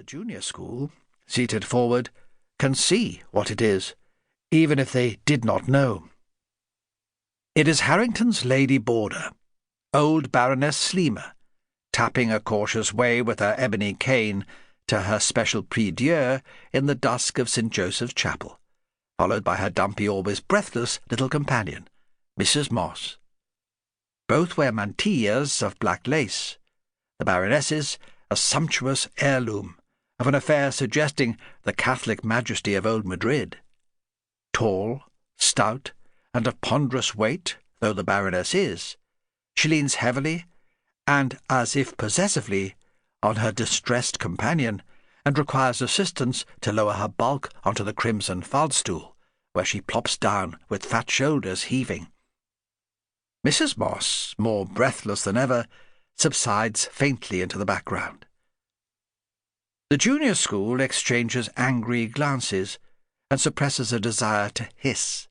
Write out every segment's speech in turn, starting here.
the junior school, seated forward, can see what it is, even if they did not know. It is Harrington's lady boarder, old Baroness Sliema, tapping a cautious way with her ebony cane to her special prie-dieu in the dusk of St. Joseph's Chapel, followed by her dumpy, always breathless little companion, Mrs. Moss. Both wear mantillas of black lace, the Baroness's a sumptuous heirloom of an affair suggesting the Catholic majesty of old Madrid. Tall, stout, and of ponderous weight though the Baroness is, she leans heavily and as if possessively on her distressed companion, and requires assistance to lower her bulk onto the crimson faldstool, where she plops down with fat shoulders heaving. Mrs. Moss, more breathless than ever, subsides faintly into the background. The junior school exchanges angry glances and suppresses a desire to hiss.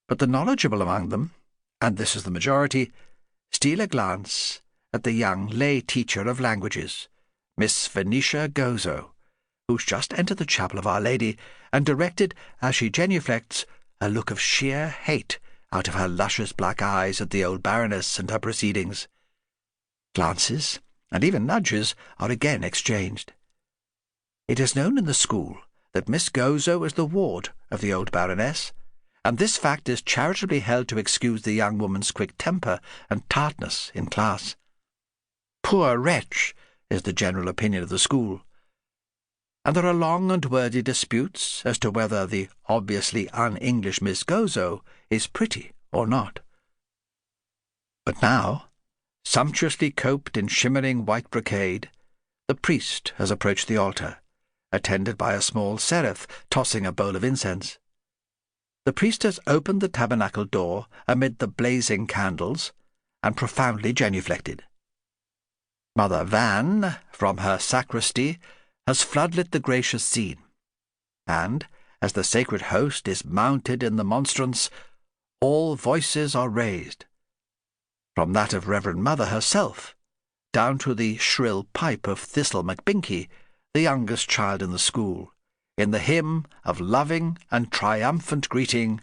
But the knowledgeable among them, and this is the majority, steal a glance at the young lay teacher of languages, Miss Venetia Gozo, who's just entered the chapel of Our Lady and directed, as she genuflects, a look of sheer hate out of her luscious black eyes at the old Baroness and her proceedings. Glances, and even nudges, are again exchanged. It is known in the school that Miss Gozo is the ward of the old Baroness, and this fact is charitably held to excuse the young woman's quick temper and tartness in class. Poor wretch, is the general opinion of the school, and there are long and wordy disputes as to whether the obviously un-English Miss Gozo is pretty or not. But now, sumptuously coped in shimmering white brocade, the priest has approached the altar, attended by a small seraph tossing a bowl of incense. The priest has opened the tabernacle door amid the blazing candles, and profoundly genuflected. Mother Van, from her sacristy, has floodlit the gracious scene, and, as the sacred host is mounted in the monstrance, all voices are raised, from that of Reverend Mother herself, down to the shrill pipe of Thistle McBinkie, the youngest child in the school, in the hymn of loving and triumphant greeting,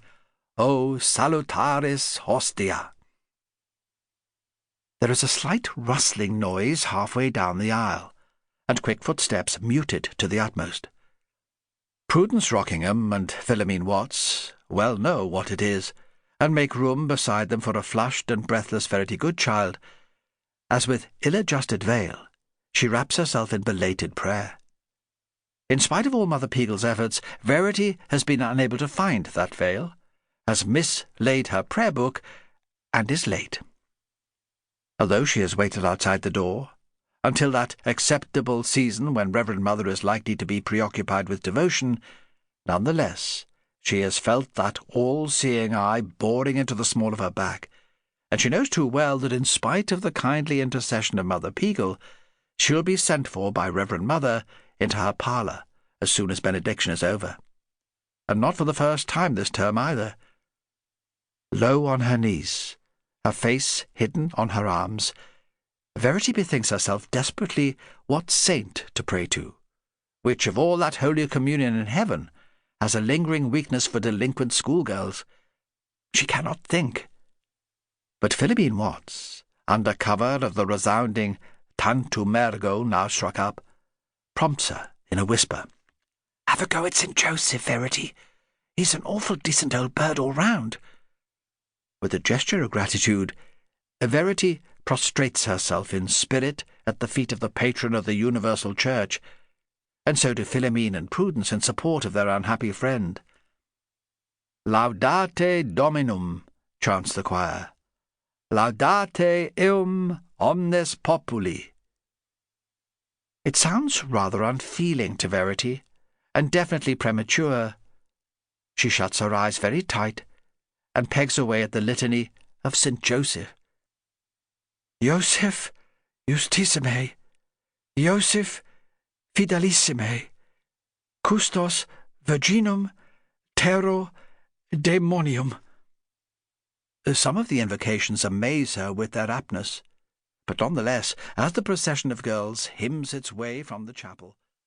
O salutaris hostia. There is a slight rustling noise halfway down the aisle, and quick footsteps mute it to the utmost. Prudence Rockingham and Philomene Watts well know what it is, and make room beside them for a flushed and breathless Verity Goodchild, as with ill-adjusted veil she wraps herself in belated prayer. In spite of all Mother Peagle's efforts, Verity has been unable to find that veil, has mislaid her prayer book, and is late. Although she has waited outside the door, until that acceptable season when Reverend Mother is likely to be preoccupied with devotion, none the less she has felt that all-seeing eye boring into the small of her back, and she knows too well that in spite of the kindly intercession of Mother Peagle, she will be sent for by Reverend Mother into her parlour as soon as benediction is over, and not for the first time this term either. Low on her knees, her face hidden on her arms, Verity bethinks herself desperately what saint to pray to, which of all that Holy Communion in heaven has a lingering weakness for delinquent schoolgirls. She cannot think. But Philomene Watts, under cover of the resounding tantum ergo now struck up, prompts her in a whisper. "Have a go at St. Joseph, Verity. He's an awful decent old bird all round." With a gesture of gratitude, Verity prostrates herself in spirit at the feet of the patron of the Universal Church, and so do Philomene and Prudence in support of their unhappy friend. "Laudate Dominum," chants the choir. "Laudate eum omnes populi." It sounds rather unfeeling to Verity, and definitely premature. She shuts her eyes very tight, and pegs away at the litany of St. Joseph. Joseph justissime, Joseph fidelissime, custos virginum terro demonium. Some of the invocations amaze her with their aptness, but nonetheless, as the procession of girls hymns its way from the chapel,